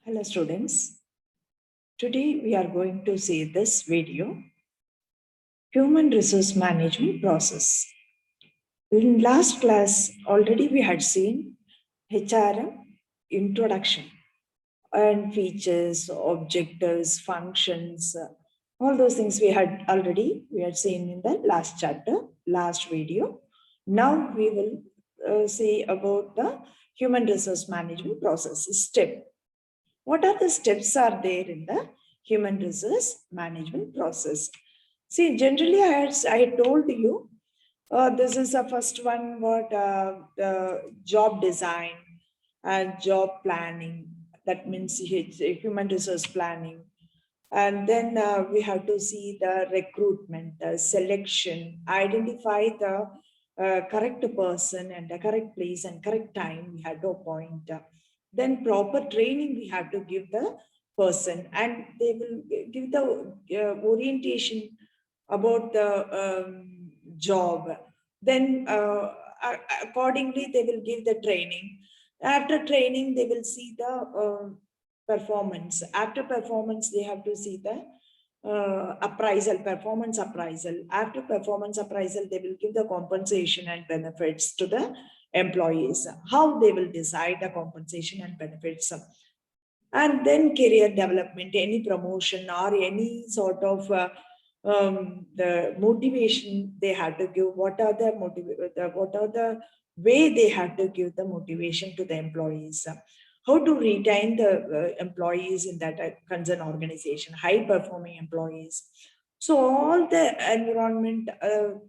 Hello students, today we are going to see this video, Human Resource Management Process. In last class, already we had seen HRM introduction and features, objectives, functions, all those things we had seen in the last chapter, last video. Now we will see about the Human Resource Management Process step. What are the steps are there in the human resource management process? See, generally, I told you, this is the first one, the job design and job planning. That means it's human resource planning. And then we have to see the recruitment, the selection, identify the correct person and the correct place and correct time we have to appoint. Then proper training we have to give the person, and they will give the orientation about the job. Then accordingly they will give the training. After training they will see the performance. After performance they have to see the performance appraisal. After performance appraisal they will give the compensation and benefits to the employees. How they will decide the compensation and benefits. And then career development, any promotion or any sort of the motivation they have to give. What are the way they have to give the motivation to the employees? How to retain the employees in that concerned organization, high performing employees. So all the environment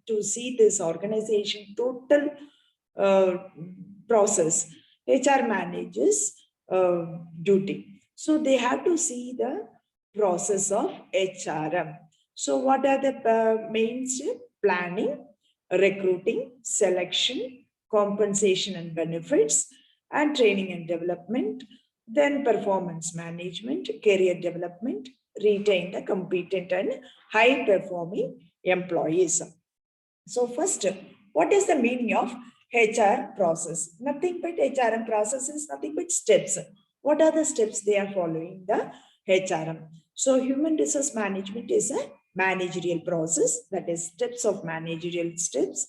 to see this organization total process, HR manages duty. So they have to see the process of HRM. So what are the main steps? Planning, recruiting, selection, compensation and benefits, and training and development, then performance management, career development, retain the competent and high performing employees. So first, what is the meaning of HR process? Nothing but HRM process is nothing but steps. What are the steps they are following the HRM? So human resource management is a managerial process, that is steps of managerial steps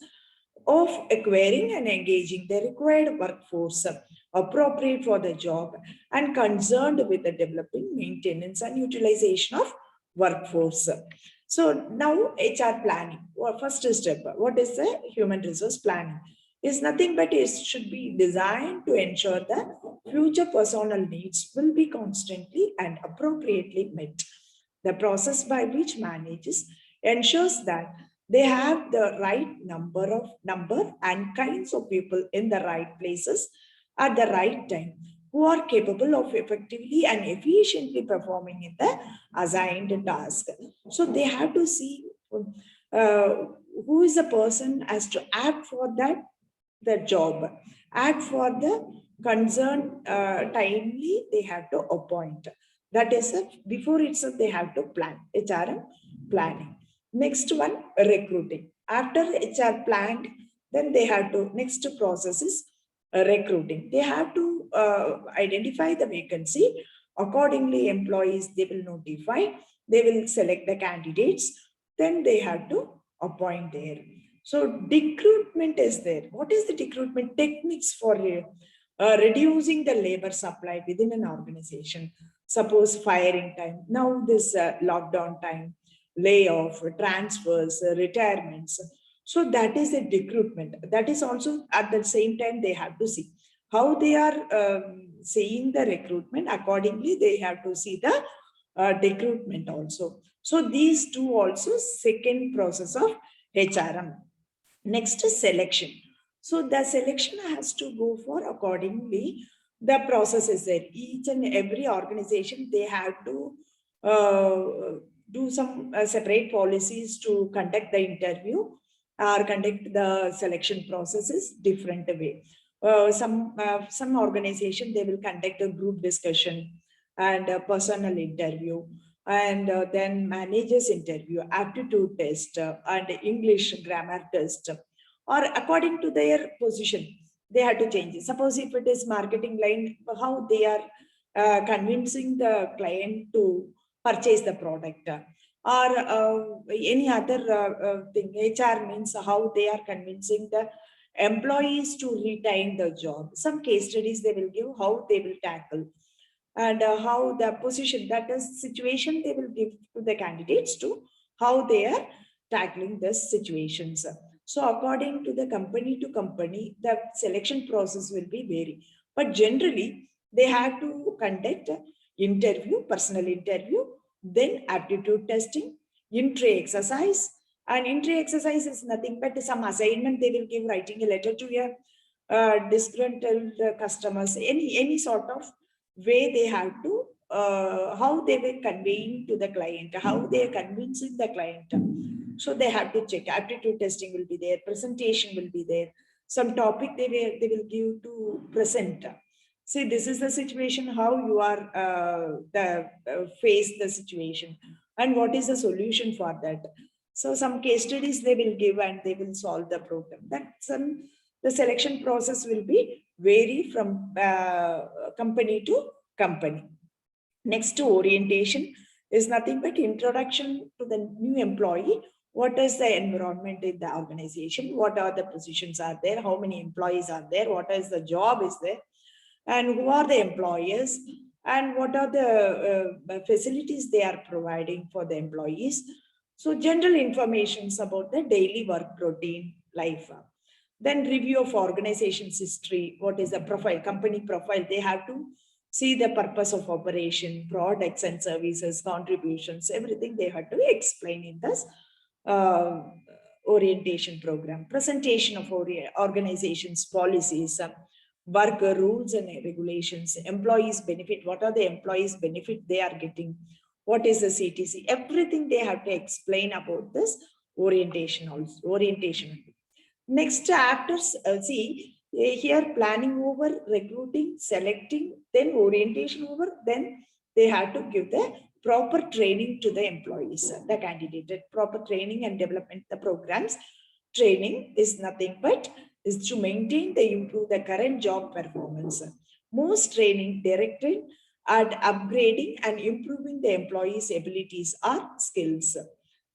of acquiring and engaging the required workforce appropriate for the job and concerned with the developing, maintenance and utilization of workforce. So now HR planning, first step, what is the human resource planning? Is nothing but it should be designed to ensure that future personnel needs will be constantly and appropriately met. The process by which managers ensures that they have the right number and kinds of people in the right places at the right time, who are capable of effectively and efficiently performing in the assigned task. So they have to see who is the person as to act for the job, act for the concerned timely, they have to appoint. That is before itself they have to plan, HRM planning. Next one, recruiting. After HR planned, then they have to, next process is recruiting. They have to identify the vacancy. Accordingly, employees, they will notify, they will select the candidates, then they have to appoint there. So recruitment is there. What is the recruitment techniques for reducing the labor supply within an organization? Suppose firing time, now this lockdown time, layoff, transfers, retirements. So that is a recruitment. That is also at the same time they have to see how they are seeing the recruitment. Accordingly, they have to see the recruitment also. So these two also second process of HRM. Next is selection. So the selection has to go for accordingly. The process is there. Each and every organization, they have to do some separate policies to conduct the interview or conduct the selection processes different way. Some organization, they will conduct a group discussion and a personal interview, and then managers interview, aptitude test, and English grammar test, or according to their position they had to change it. Suppose if it is marketing line, how they are convincing the client to purchase the product, or any other thing. HR means how they are convincing the employees to retain the job. Some case studies they will give how they will tackle, and how the position, that is situation, they will give to the candidates to how they are tackling the situations. So according to the company to company, the selection process will be vary. But generally, they have to conduct interview, personal interview, then aptitude testing, entry exercise. And entry exercise is nothing but some assignment they will give, writing a letter to a disgruntled customers, any sort of way they have to, how they were conveying to the client, how they are convincing the client. So they have to check. Aptitude testing will be there, presentation will be there, some topic they will give to present. See, this is the situation, how you are face the situation, and what is the solution for that. So some case studies they will give, and they will solve the problem. The selection process will be vary from company to company. Next to orientation is nothing but introduction to the new employee. What is the environment in the organization? What are the positions are there? How many employees are there? What is the job is there? And who are the employers? And what are the facilities they are providing for the employees? So general information about the daily work routine life. Then review of organization's history. What is the profile, company profile? They have to see the purpose of operation, products and services, contributions, everything they have to explain in this orientation program. Presentation of organizations, policies, work rules and regulations, employees benefit. What are the employees benefit they are getting? What is the CTC? Everything they have to explain about this orientation also. Orientation. Next, after see here, planning over, recruiting, selecting, then orientation over, then they have to give the proper training to the employees, the candidate. Proper training and development, the programs. Training is nothing but is to maintain the improve the current job performance. Most training directed at upgrading and improving the employees' abilities or skills.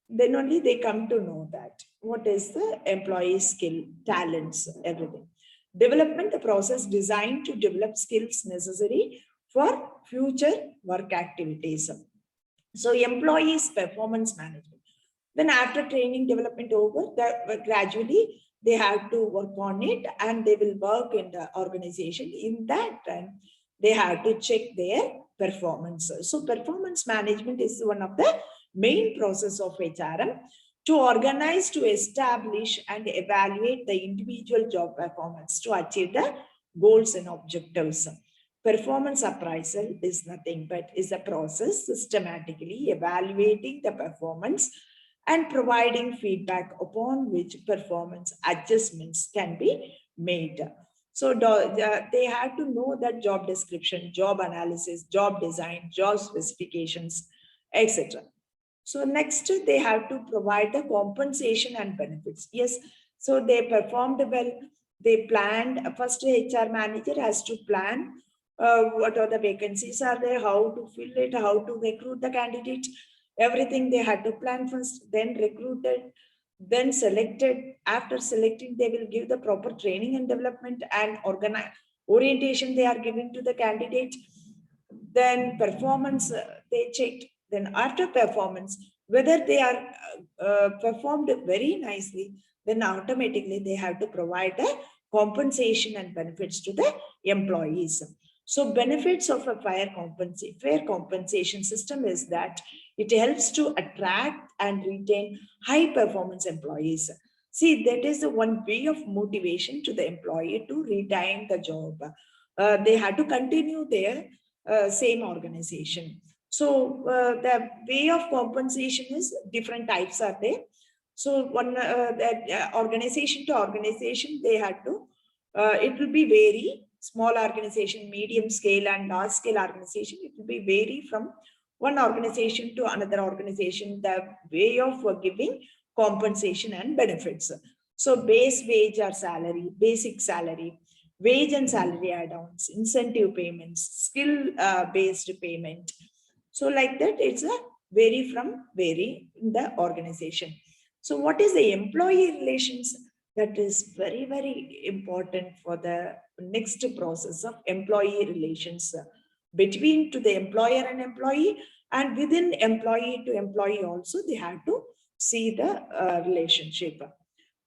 Then only they come to know that what is the employee skill, talents, everything. Development, the process designed to develop skills necessary for future work activities. So employees performance management. Then after training development over, gradually they have to work on it, and they will work in the organization. In that time, they have to check their performance. So performance management is one of the main process of HRM to organize, to establish and evaluate the individual job performance to achieve the goals and objectives. Performance appraisal is nothing but is a process systematically evaluating the performance and providing feedback upon which performance adjustments can be made. So they have to know that job description, job analysis, job design, job specifications, etc. So next, they have to provide the compensation and benefits. Yes, so they performed well. They planned. First, HR manager has to plan what are the vacancies are there, how to fill it, how to recruit the candidate. Everything they had to plan first, then recruited, then selected. After selecting, they will give the proper training and development and orientation they are giving to the candidate. Then performance they checked. Then after performance, whether they are performed very nicely, then automatically they have to provide the compensation and benefits to the employees. So benefits of a fair compensation system is that it helps to attract and retain high performance employees. See, that is the one way of motivation to the employee to retain the job. They have to continue their same organization. So the way of compensation is different types are there. So one that organization to organization, they had to, it will be vary. Small organization, medium scale and large scale organization, it will be vary from one organization to another organization, the way of giving compensation and benefits. So base wage or salary, basic salary, wage and salary add-ons, incentive payments, skill-based payment. So like that, it's a vary in the organization. So what is the employee relations? That is very, very important for the next process of employee relations between to the employer and employee, and within employee to employee also, they have to see the relationship.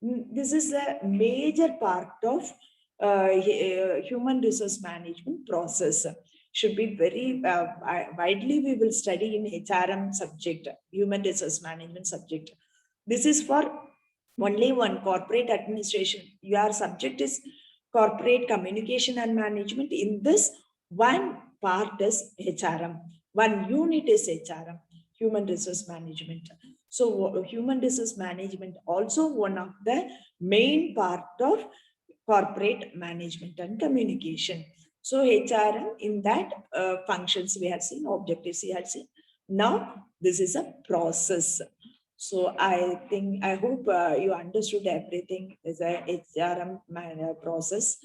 This is a major part of human resource management process. Should be very widely we will study in HRM subject, human resource management subject. This is for only one corporate administration. Your subject is corporate communication and management. In this, one part is HRM, one unit is HRM, human resource management. So human resource management also one of the main part of corporate management and communication. So HRM in that functions we have seen, objectives we have seen. Now this is a process. So I hope you understood everything as a HRM process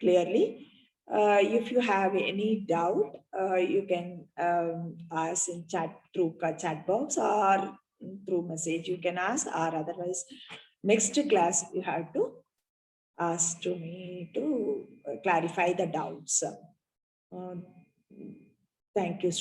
clearly. If you have any doubt, you can ask in chat through chat box or through message. You can ask, or otherwise, next class you have to ask to me to clarify the doubts. Thank you.